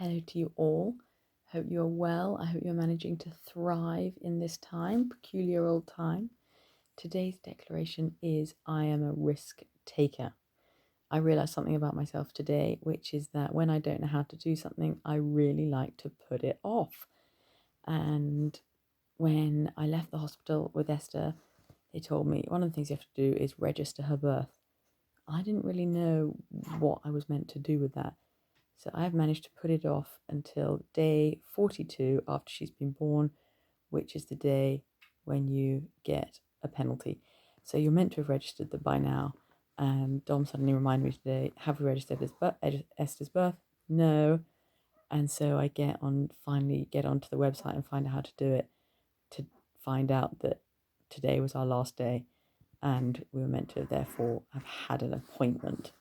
Hello to you all. Hope you're well. I hope you're managing to thrive in this time, peculiar old time. Today's declaration is I am a risk taker. I realized something about myself today, which is that when I don't know how to do something, I really like to put it off. And when I left the hospital with Esther, they told me one of the things you have to do is register her birth. I didn't really know what I was meant to do with that. So I've managed to put it off until day 42 after she's been born, which is the day when you get a penalty. So you're meant to have registered that by now. And Dom suddenly reminded me today, have we registered Esther's birth? No. And so I finally get onto the website and find out how to do it, to find out that today was our last day and we were meant to therefore have had an appointment,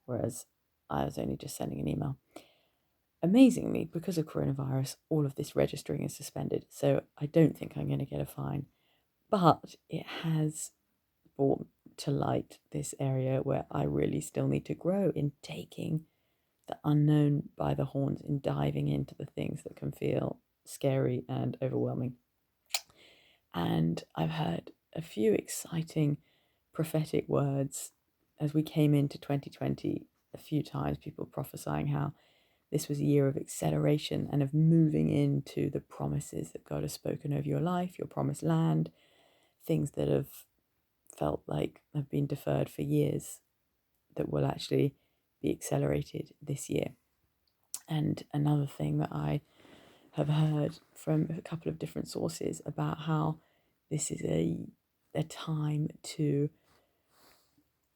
whereas I was only just sending an email. Amazingly, because of coronavirus, all of this registering is suspended, so I don't think I'm going to get a fine. But it has brought to light this area where I really still need to grow in taking the unknown by the horns, in diving into the things that can feel scary and overwhelming. And I've heard a few exciting prophetic words as we came into 2020, a few times, people prophesying how this was a year of acceleration and of moving into the promises that God has spoken over your life, your promised land, things that have felt like have been deferred for years that will actually be accelerated this year. And another thing that I have heard from a couple of different sources about how this is a time to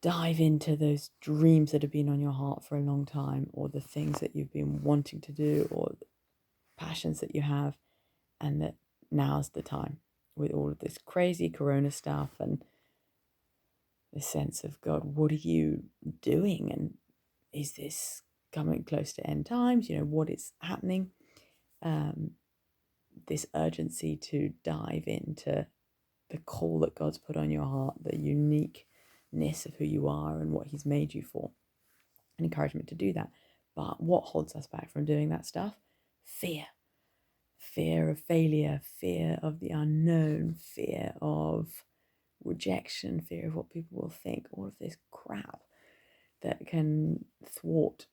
dive into those dreams that have been on your heart for a long time, or the things that you've been wanting to do, or passions that you have, and that now's the time with all of this crazy corona stuff and this sense of God, what are you doing? And is this coming close to end times? What is happening? This urgency to dive into the call that God's put on your heart, the uniqueness of who you are and what He's made you for, and encouragement to do that. But what holds us back from doing that stuff? Fear of failure, fear of the unknown, fear of rejection, fear of what people will think, all of this crap that can thwart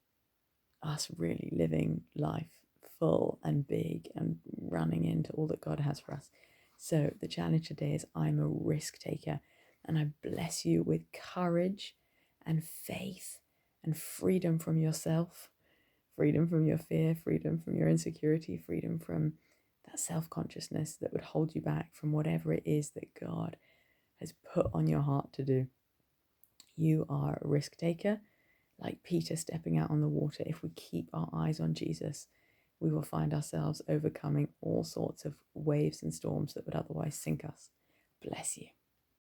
us really living life full and big and running into all that God has for us. So the challenge today is I'm a risk taker, and I bless you with courage and faith and freedom from yourself, freedom from your fear, freedom from your insecurity, freedom from that self-consciousness that would hold you back from whatever it is that God has put on your heart to do. You are a risk taker, like Peter stepping out on the water. If we keep our eyes on Jesus, we will find ourselves overcoming all sorts of waves and storms that would otherwise sink us. Bless you.